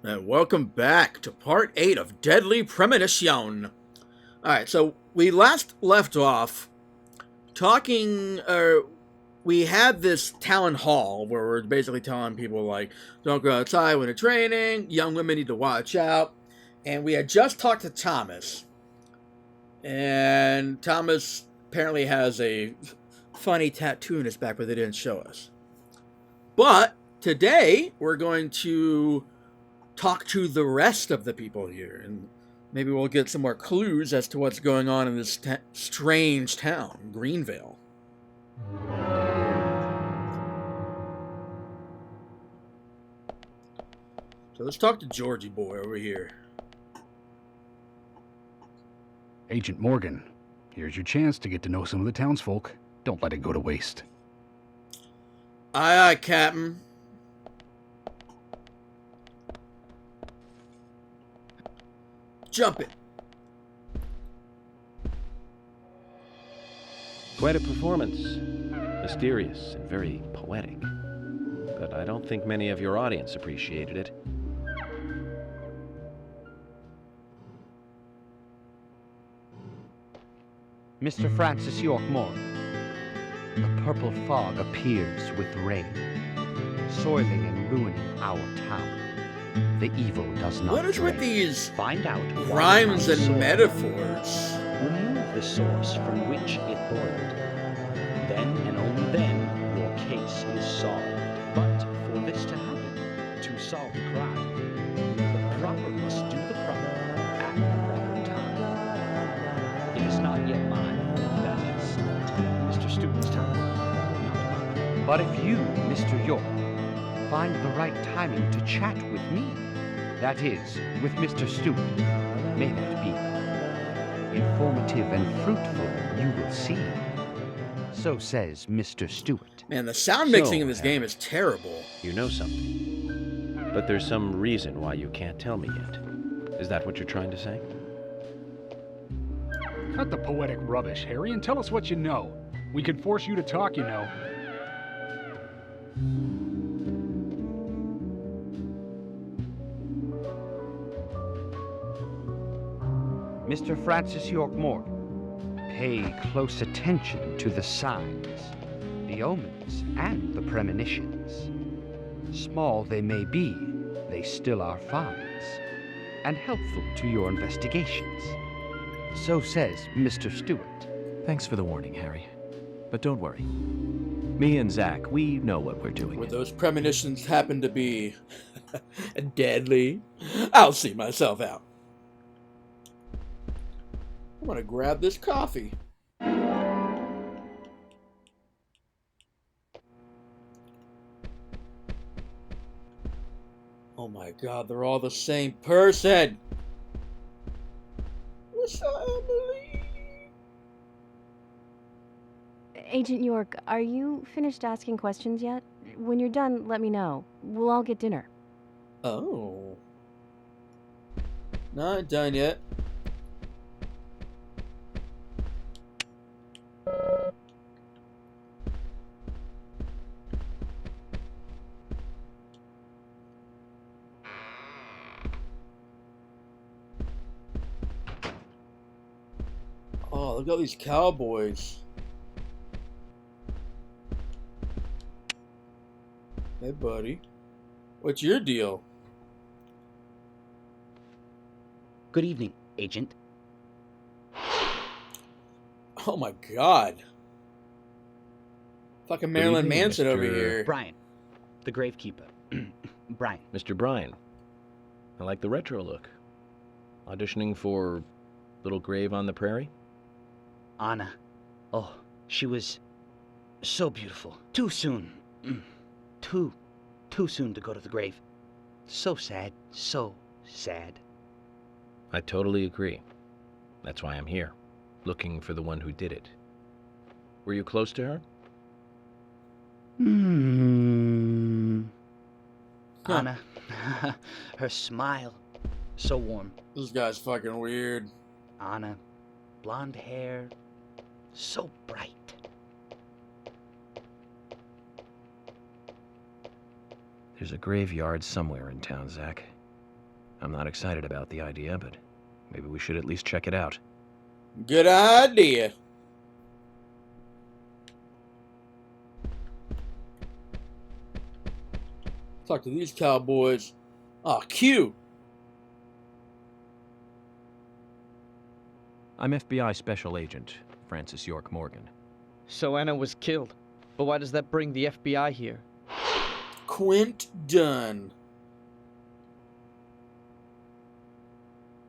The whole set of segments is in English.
And welcome back to part 8 of Deadly Premonition. Alright, so we last left off talking, we had this town hall where we're basically telling people, like, don't go outside when they're training, young women need to watch out, and we had just talked to Thomas. And Thomas apparently has a funny tattoo in his back, but they didn't show us. But today, we're going to talk to the rest of the people here, and maybe we'll get some more clues as to what's going on in this strange town, Greenvale. So let's talk to Georgie boy over here. Agent Morgan, here's your chance to get to know some of the townsfolk. Don't let it go to waste. Aye, aye, Captain. Jump it. Quite a performance. Mysterious and very poetic. But I don't think many of your audience appreciated it. Mr. Francis York Morgan, the purple fog appears with rain, soiling and ruining our town. The evil does not What is with drain. these Find out rhymes and soil. metaphors? Remove the source from which it boiled. Then and only then your case is solved. But for this to happen, to solve the crime, the proper must do the proper at the proper time. It is not yet mine, that is, Mr. Stewart's time, not mine. But if you, Mr. York, find the right timing to chat with me, that is, with Mr. Stewart, may that be informative and fruitful, you will see. So says Mr. Stewart. Man, the sound mixing So, in this game is terrible. You know something. But there's some reason why you can't tell me yet. Is that what you're trying to say? Cut the poetic rubbish, Harry, and tell us what you know. We could force you to talk, you know. Mr. Francis York Morgan, pay close attention to the signs, the omens, and the premonitions. Small they may be, they still are finds, and helpful to your investigations. So says Mr. Stewart. Thanks for the warning, Harry. But don't worry. Me and Zach, we know what we're doing. Would those premonitions happen to be deadly? I'll see myself out. I'm gonna grab this coffee. Oh my god, they're all the same person! What's up, Emily? Agent York, are you finished asking questions yet? When you're done, let me know. We'll all get dinner. Oh. Not done yet. Oh, look at all these cowboys. Hey, buddy. What's your deal? Good evening, Agent. Oh my god. Fucking Marilyn evening, Manson over Mr. here. Brian, the Gravekeeper. Brian. Mr. Bryan, I like the retro look. Auditioning for Little Grave on the Prairie? Anna. Oh, she was so beautiful. Too soon. Too soon to go to the grave. So sad. So sad. I totally agree. That's why I'm here, looking for the one who did it. Were you close to her? Anna. Her smile. So warm. This guy's fucking weird. Anna. Blonde hair. So bright. There's a graveyard somewhere in town, Zach. I'm not excited about the idea, but maybe we should at least check it out. Good idea. Talk to these cowboys. Ah, Q. I'm FBI Special Agent Francis York Morgan. So Anna was killed. But why does that bring the FBI here? Quint Dunn.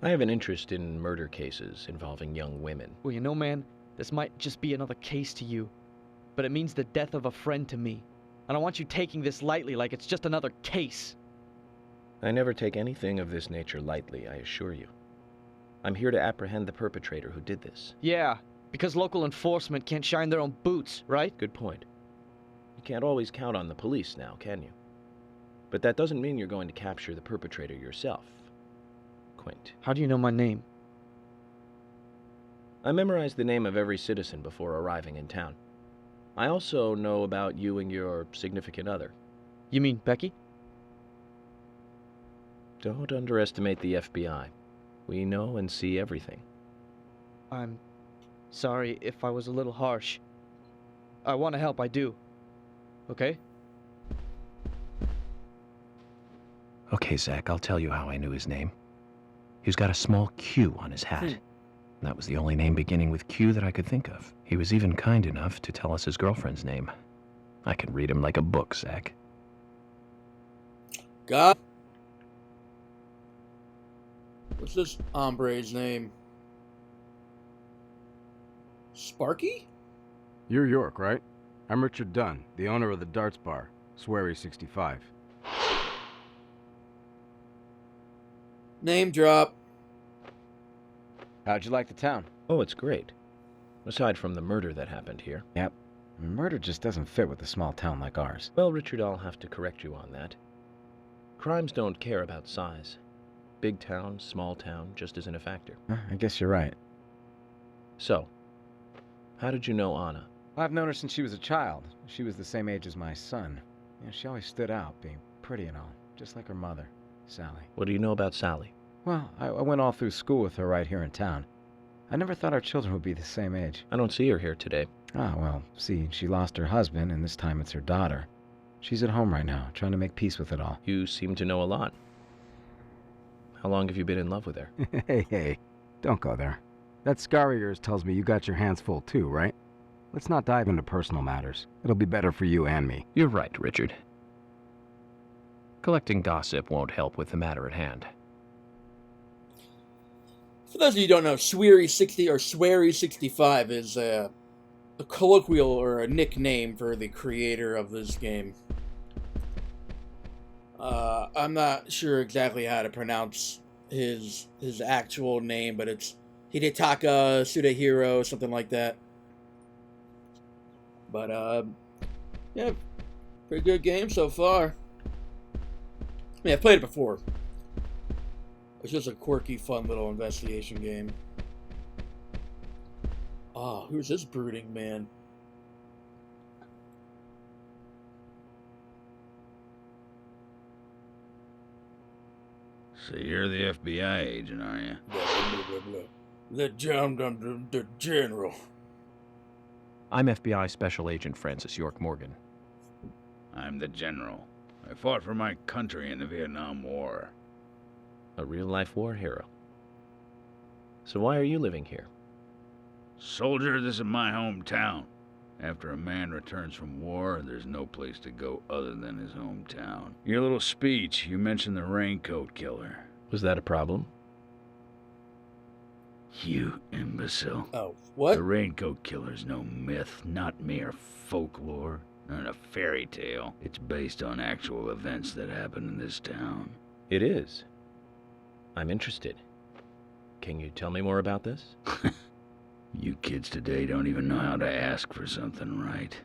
I have an interest in murder cases involving young women. Well, you know, man, this might just be another case to you. But it means the death of a friend to me. I don't want you taking this lightly like it's just another case. I never take anything of this nature lightly, I assure you. I'm here to apprehend the perpetrator who did this. Yeah, because local enforcement can't shine their own boots, right? Good point. You can't always count on the police now, can you? But that doesn't mean you're going to capture the perpetrator yourself, Quint. How do you know my name? I memorized the name of every citizen before arriving in town. I also know about you and your significant other. You mean Becky? Don't underestimate the FBI. We know and see everything. I'm sorry if I was a little harsh. I want to help, I do. Okay? Okay, Zach, I'll tell you how I knew his name. He's got a small Q on his hat. That was the only name beginning with Q that I could think of. He was even kind enough to tell us his girlfriend's name. I can read him like a book, Zach. God. What's this hombre's name? Sparky? You're York, right? I'm Richard Dunn, the owner of the Darts Bar, Swery 65. Name drop. How'd you like the town? Oh, it's great. Aside from the murder that happened here. Yep. Murder just doesn't fit with a small town like ours. Well, Richard, I'll have to correct you on that. Crimes don't care about size. Big town, small town, just isn't a factor. I guess you're right. So, how did you know Anna? I've known her since she was a child. She was the same age as my son. She always stood out, being pretty and all, just like her mother, Sally. What do you know about Sally? Well, I went all through school with her right here in town. I never thought our children would be the same age. I don't see her here today. Ah, well, see, she lost her husband, and this time it's her daughter. She's at home right now, trying to make peace with it all. You seem to know a lot. How long have you been in love with her? Hey, don't go there. That scar of yours tells me you got your hands full too, right? Let's not dive into personal matters. It'll be better for you and me. You're right, Richard. Collecting gossip won't help with the matter at hand. For those of you who don't know, Swery 60 or Swery 65 is a colloquial or a nickname for the creator of this game. I'm not sure exactly how to pronounce his actual name, but it's Hidetaka Sudahiro, something like that. But yeah, pretty good game so far. I mean, I've played it before. It's just a quirky, fun little investigation game. Oh, who's this brooding man? So you're the FBI agent, are you? The general. I'm FBI Special Agent Francis York Morgan. I'm the general. I fought for my country in the Vietnam War. A real-life war hero. So why are you living here? Soldier, this is my hometown. After a man returns from war, there's no place to go other than his hometown. Your little speech, you mentioned the raincoat killer. Was that a problem? You imbecile. Oh, what? The raincoat killer's no myth, not mere folklore, not a fairy tale. It's based on actual events that happened in this town. It is. I'm interested. Can you tell me more about this? You kids today don't even know how to ask for something right.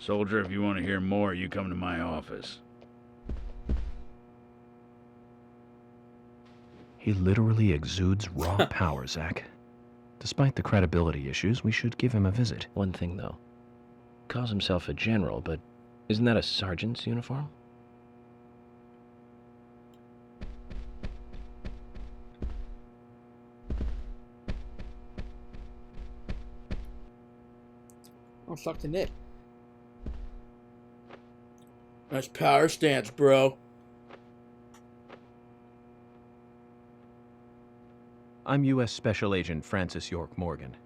Soldier, if you want to hear more, you come to my office. He literally exudes raw power, Zach. Despite the credibility issues, we should give him a visit. One thing, though. Calls himself a general, but isn't that a sergeant's uniform? Let's talk to Nick. Nice power stance, bro. I'm U.S. Special Agent Francis York Morgan.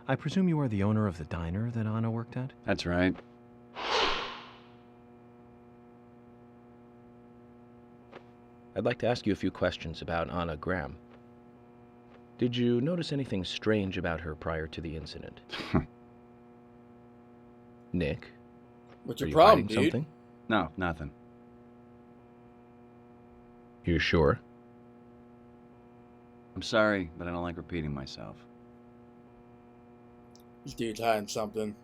I presume you are the owner of the diner that Anna worked at? That's right. I'd like to ask you a few questions about Anna Graham. Did you notice anything strange about her prior to the incident? Nick? What's Are your you problem, hiding dude? something? No, nothing. You sure? I'm sorry, but I don't like repeating myself. This dude's hiding something.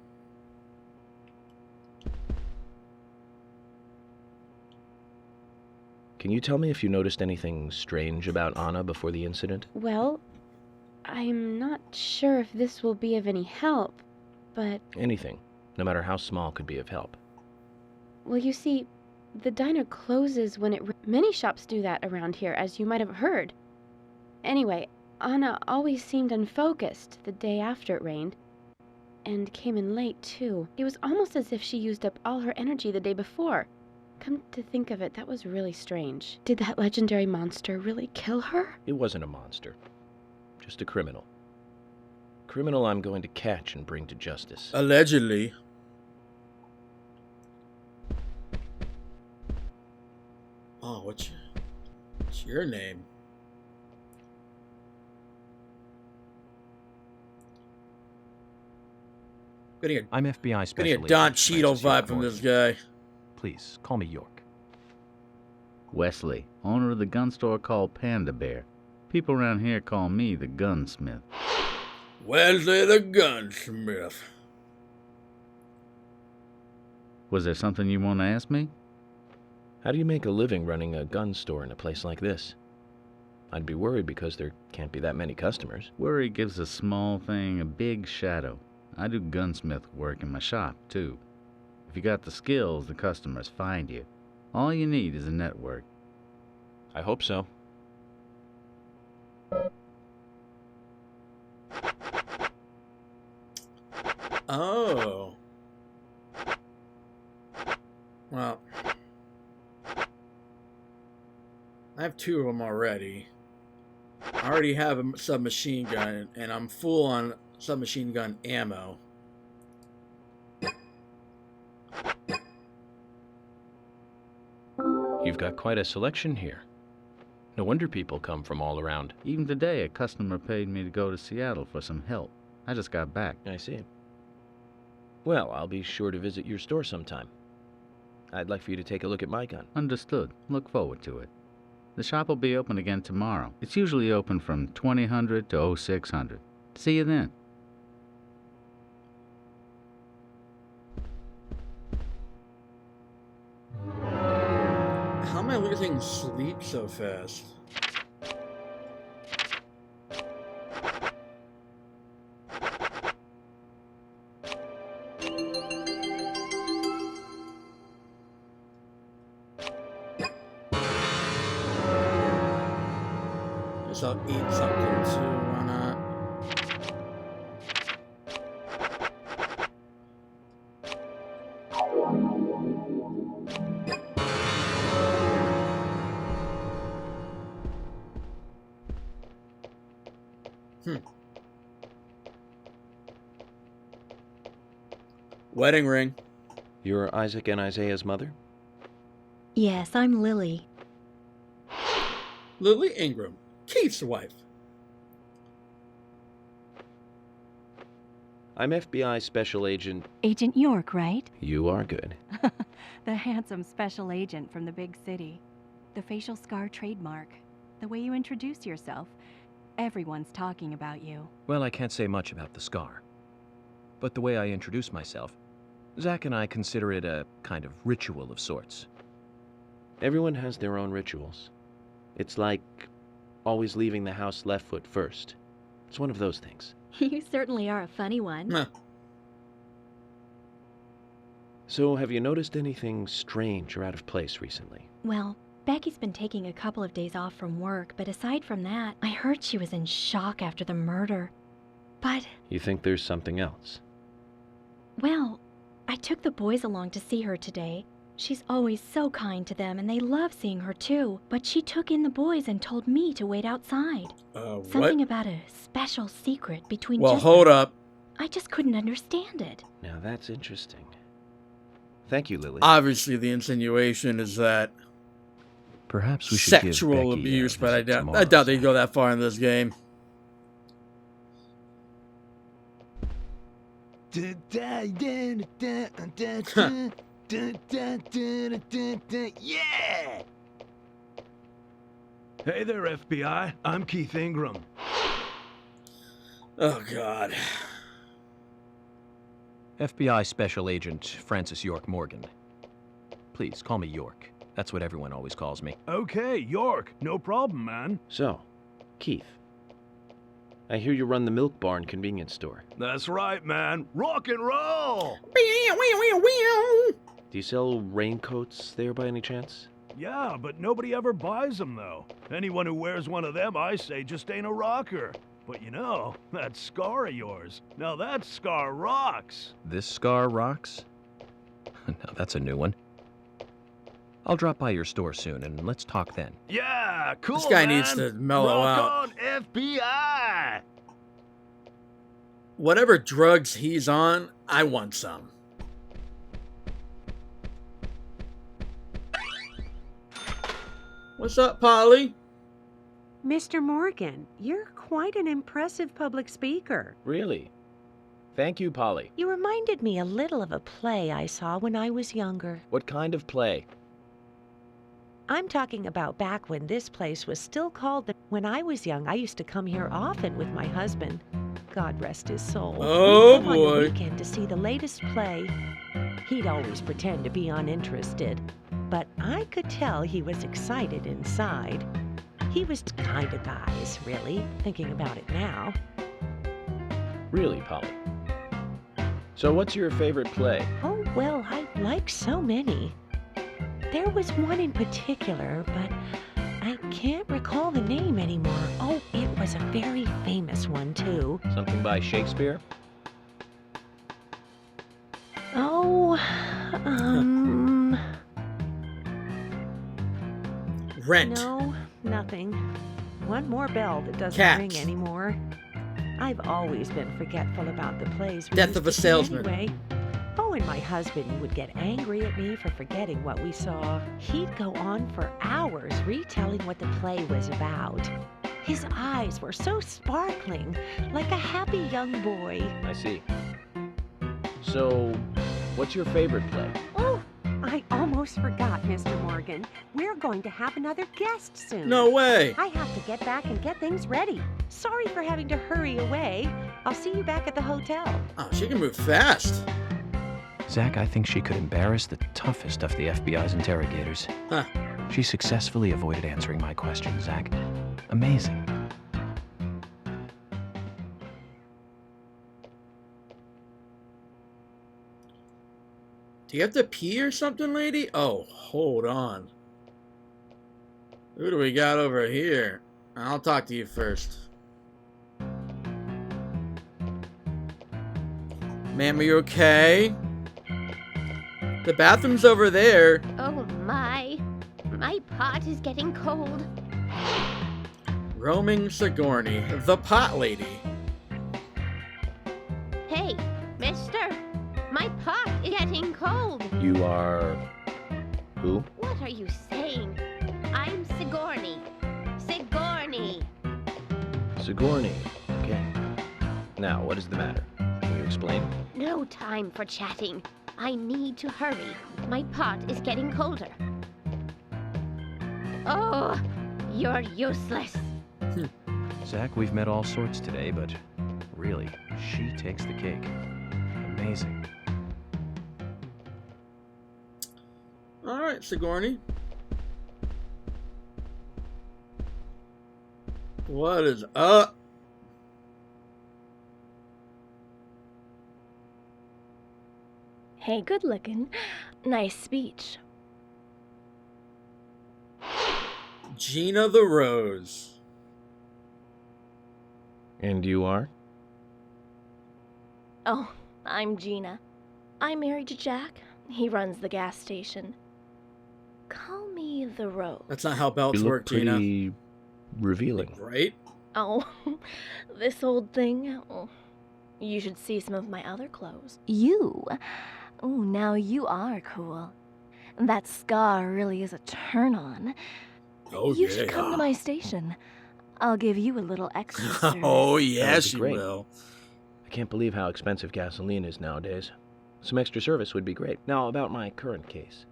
Can you tell me if you noticed anything strange about Anna before the incident? Well, I'm not sure if this will be of any help, but... Anything, no matter how small, could be of help. Well, you see, the diner closes when many shops do that around here, as you might have heard. Anyway, Anna always seemed unfocused the day after it rained, and came in late, too. It was almost as if she used up all her energy the day before. Come to think of it, that was really strange. Did that legendary monster really kill her? It wasn't a monster. Just a criminal. Criminal I'm going to catch and bring to justice. Allegedly. Oh, what's your name? I'm FBI Special Getting a Agent Don Cheadle Francis York vibe from Morgan. this guy. Please, call me York. Wesley, owner of the gun store called Panda Bear. People around here call me the gunsmith. Wesley the gunsmith. Was there something you want to ask me? How do you make a living running a gun store in a place like this? I'd be worried because there can't be that many customers. Worry gives a small thing a big shadow. I do gunsmith work in my shop, too. If you got the skills, the customers find you. All you need is a network. I hope so. Oh. Well. I have two of them already. I already have a submachine gun, and I'm full on submachine gun ammo. You've got quite a selection here. No wonder people come from all around. Even today, a customer paid me to go to Seattle for some help. I just got back. I see. Well, I'll be sure to visit your store sometime. I'd like for you to take a look at my gun. Understood. Look forward to it. The shop will be open again tomorrow. It's usually open from 2000 to 0600. See you then. How am I losing sleep so fast? Guess I'll eat something too, why not? Wedding ring. You're Isaac and Isaiah's mother? Yes, I'm Lily. Lily Ingram, Keith's wife. I'm FBI Special Agent... Agent York, right? You are good. The handsome special agent from the big city. The facial scar trademark. The way you introduce yourself. Everyone's talking about you. Well, I can't say much about the scar. But the way I introduce myself, Zach and I consider it a kind of ritual of sorts. Everyone has their own rituals. It's like always leaving the house left foot first. It's one of those things. You certainly are a funny one. Huh. So, have you noticed anything strange or out of place recently? Well, Becky's been taking a couple of days off from work, but aside from that, I heard she was in shock after the murder. But... You think there's something else? Well, I took the boys along to see her today. She's always so kind to them, and they love seeing her too. But she took in the boys and told me to wait outside. Something about a special secret between Well, just hold them. up. I just couldn't understand it. Now that's interesting. Thank you, Lily. Obviously, the insinuation is that Perhaps we should sexual give Becky abuse, a but I visit doubt tomorrow, they go that far in this game. Yeah! Hey there, FBI. I'm Keith Ingram. Oh, God. FBI Special Agent Francis York Morgan. Please, call me York. That's what everyone always calls me. Okay, York. No problem, man. So, Keith, I hear you run the Milk Barn convenience store. That's right, man. Rock and roll! Do you sell raincoats there by any chance? Yeah, but nobody ever buys them, though. Anyone who wears one of them, I say, just ain't a rocker. But you know, that scar of yours, now that scar rocks. This scar rocks? Now that's a new one. I'll drop by your store soon, and let's talk then. Yeah, cool, This guy man. needs to mellow Rock out. on, FBI! Whatever drugs he's on, I want some. What's up, Polly? Mr. Morgan, you're quite an impressive public speaker. Really? Thank you, Polly. You reminded me a little of a play I saw when I was younger. What kind of play? I'm talking about back when this place was still called the... When I was young, I used to come here often with my husband. God rest his soul. Oh, We'd come on boy. the weekend to see the latest play. He'd always pretend to be uninterested, but I could tell he was excited inside. He was the kind of guys, really, thinking about it now. Really, Polly? So what's your favorite play? Oh, well, I like so many. There was one in particular, but I can't recall the name anymore. Oh, it was a very famous one, too. Something by Shakespeare? Oh, Rent. No, nothing. One more bell that doesn't Cats. ring anymore. I've always been forgetful about the plays we Death used of a to see salesman. Anyway. Oh, and my husband would get angry at me for forgetting what we saw. He'd go on for hours retelling what the play was about. His eyes were so sparkling, like a happy young boy. I see. So, what's your favorite play? Oh, I almost forgot, Mr. Morgan. We're going to have another guest soon. No way. I have to get back and get things ready. Sorry for having to hurry away. I'll see you back at the hotel. Oh, she can move fast. Zach, I think she could embarrass the toughest of the FBI's interrogators. Huh. She successfully avoided answering my question, Zach. Amazing. Do you have to pee or something, lady? Oh, hold on. Who do we got over here? I'll talk to you first. Ma'am, are you okay? The bathroom's over there. Oh my pot is getting cold. Roaming Sigourney, the pot lady. Hey, mister, my pot is getting cold. You are... who? What are you saying? I'm Sigourney. Sigourney. Sigourney. Okay. Now, what is the matter? Can you explain? No time for chatting. I need to hurry. My pot is getting colder. Oh, you're useless. Zach, we've met all sorts today, but really, she takes the cake. Amazing. All right, Sigourney. What is up? Hey, good looking. Nice speech. Gina the Rose. And you are? Oh, I'm Gina. I'm married to Jack. He runs the gas station. Call me the Rose. That's not how belts You look work, Gina. pretty revealing. Right? Oh, this old thing. Oh, you should see some of my other clothes. You? Oh, now you are cool. That scar really is a turn-on. Oh, You yeah. should come to my station. I'll give you a little extra service. Oh, That yes, would be she great. will. I can't believe how expensive gasoline is nowadays. Some extra service would be great. Now, about my current case.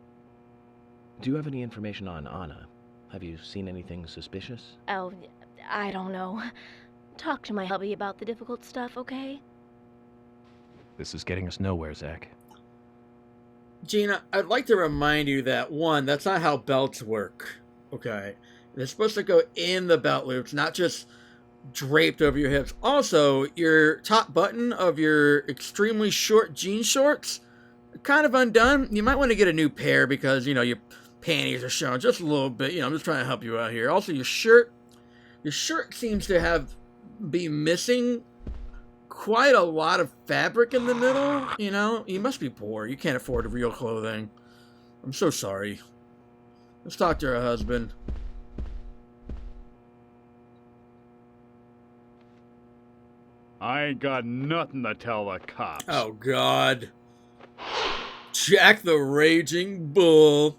Do you have any information on Anna? Have you seen anything suspicious? Oh, I don't know. Talk to my hubby about the difficult stuff, okay? This is getting us nowhere, Zach. Gina, I'd like to remind you that, one, that's not how belts work, okay? They're supposed to go in the belt loops, not just draped over your hips. Also, your top button of your extremely short jean shorts are kind of undone. You might want to get a new pair because, your panties are showing just a little bit. I'm just trying to help you out here. Also, your shirt seems to be missing quite a lot of fabric in the middle. You must be poor. You can't afford real clothing. I'm so sorry. Let's talk to her husband. I ain't got nothing to tell the cops. Oh, God. Jack the Raging Bull.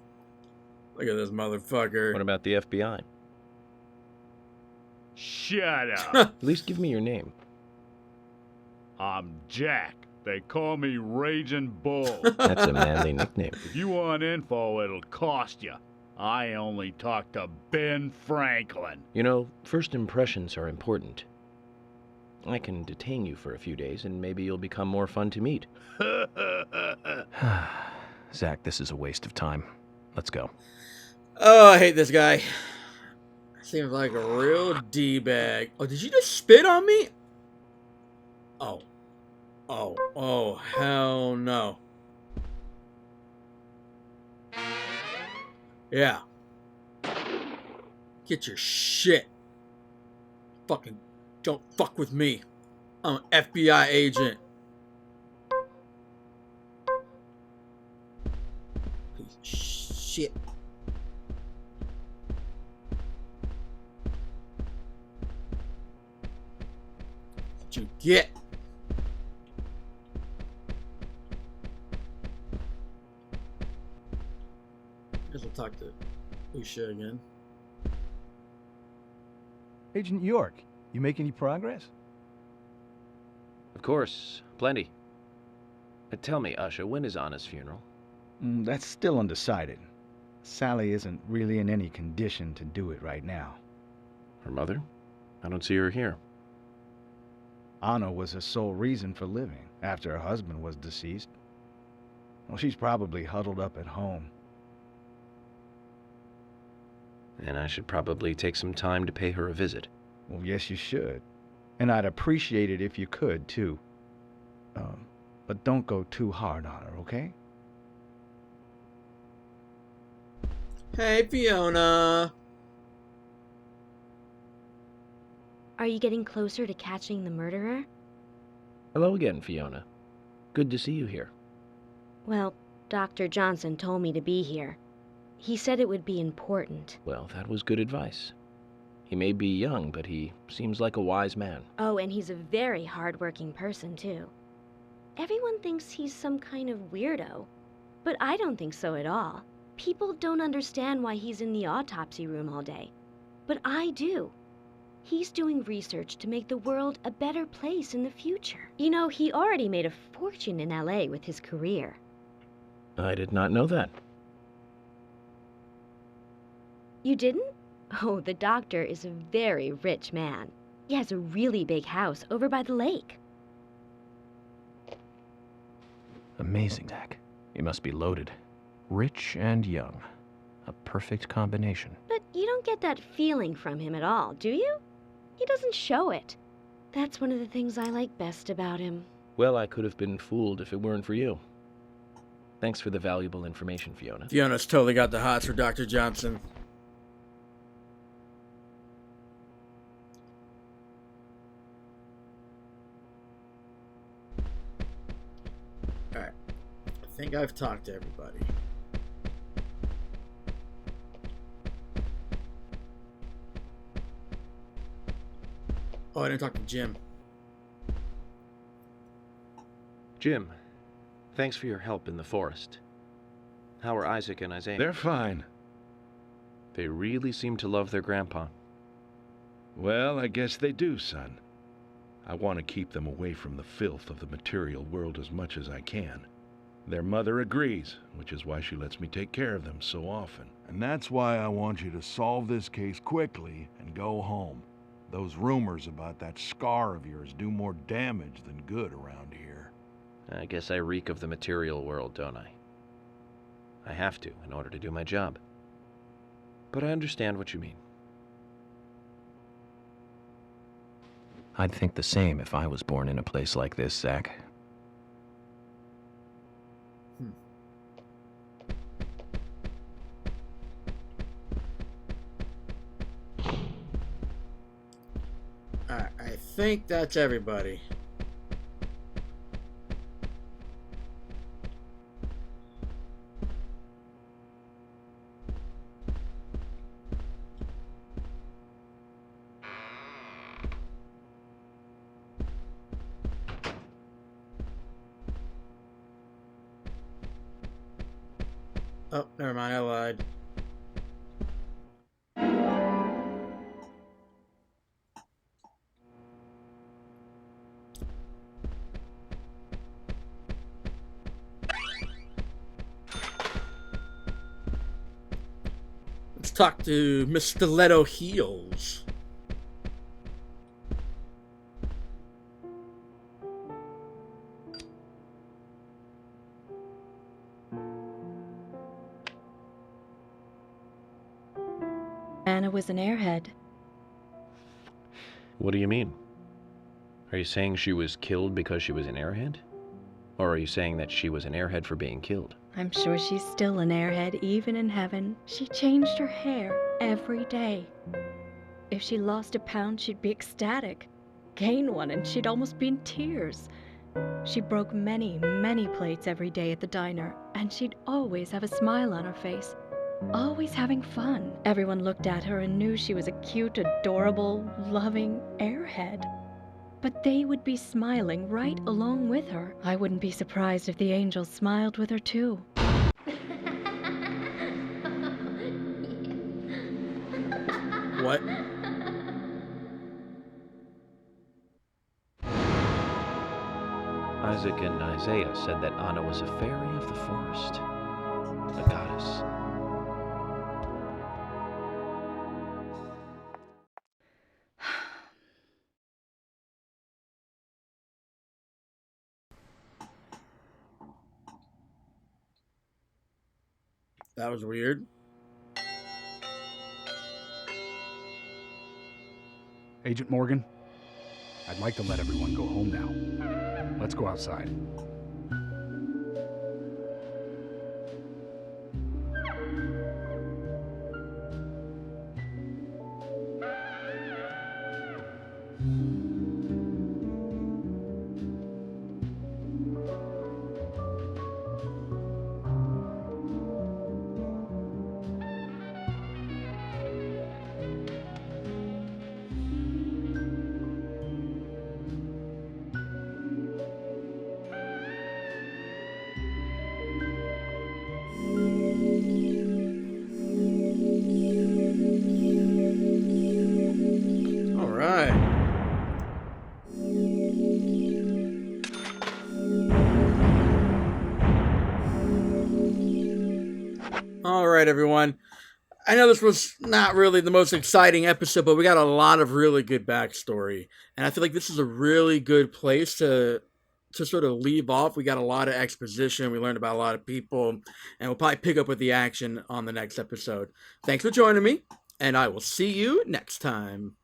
Look at this motherfucker. What about the FBI? Shut up. At least give me your name. I'm Jack. They call me Raging Bull. That's a manly nickname. If you want info, it'll cost you. I only talk to Ben Franklin. First impressions are important. I can detain you for a few days, and maybe you'll become more fun to meet. Zach, this is a waste of time. Let's go. Oh, I hate this guy. Seems like a real D-bag. Oh, did you just spit on me? Oh, hell no. Yeah. Get your shit. Fucking don't fuck with me. I'm an FBI agent. Piece of shit. What you get? Guess we'll talk to Asha again. Agent York, you make any progress? Of course, plenty. Tell me, Asha, when is Anna's funeral? That's still undecided. Sally isn't really in any condition to do it right now. Her mother? I don't see her here. Anna was her sole reason for living after her husband was deceased. Well, she's probably huddled up at home. And I should probably take some time to pay her a visit. Well, yes, you should. And I'd appreciate it if you could, too. But don't go too hard on her, okay? Hey, Fiona. Are you getting closer to catching the murderer? Hello again, Fiona. Good to see you here. Well, Dr. Johnson told me to be here. He said it would be important. Well, that was good advice. He may be young, but he seems like a wise man. Oh, and he's a very hard-working person, too. Everyone thinks he's some kind of weirdo, but I don't think so at all. People don't understand why he's in the autopsy room all day, but I do. He's doing research to make the world a better place in the future. He already made a fortune in LA with his career. I did not know that. You didn't? Oh, the doctor is a very rich man. He has a really big house over by the lake. Amazing, Zach. He must be loaded. Rich and young. A perfect combination. But you don't get that feeling from him at all, do you? He doesn't show it. That's one of the things I like best about him. Well, I could have been fooled if it weren't for you. Thanks for the valuable information, Fiona. Fiona's totally got the hots for Dr. Johnson. Alright. think I've talked to everybody. Oh, I didn't talk to Jim. Jim, thanks for your help in the forest. How are Isaac and Isaiah? They're fine. They really seem to love their grandpa. Well, I guess they do, son. I want to keep them away from the filth of the material world as much as I can. Their mother agrees, which is why she lets me take care of them so often. And that's why I want you to solve this case quickly and go home. Those rumors about that scar of yours do more damage than good around here. I guess I reek of the material world, don't I? I have to, in order to do my job. But I understand what you mean. I'd think the same if I was born in a place like this, Zach. I think that's everybody. Oh, never mind, I lied. Let's talk to Miss Stiletto Heels. Anna was an airhead. What do you mean? Are you saying she was killed because she was an airhead? Or are you saying that she was an airhead for being killed? I'm sure she's still an airhead, even in heaven. She changed her hair every day. If she lost a pound, she'd be ecstatic. Gain one, and she'd almost be in tears. She broke many, many plates every day at the diner, and she'd always have a smile on her face. Always having fun. Everyone looked at her and knew she was a cute, adorable, loving airhead. But they would be smiling right along with her. I wouldn't be surprised if the angels smiled with her too. What? Isaac and Isaiah said that Anna was a fairy of the forest, a goddess. That was weird. Agent Morgan, I'd like to let everyone go home now. Let's go outside. All right, everyone. I know this was not really the most exciting episode, but we got a lot of really good backstory. And I feel like this is a really good place to sort of leave off. We got a lot of exposition. We learned about a lot of people. And we'll probably pick up with the action on the next episode. Thanks for joining me, and I will see you next time.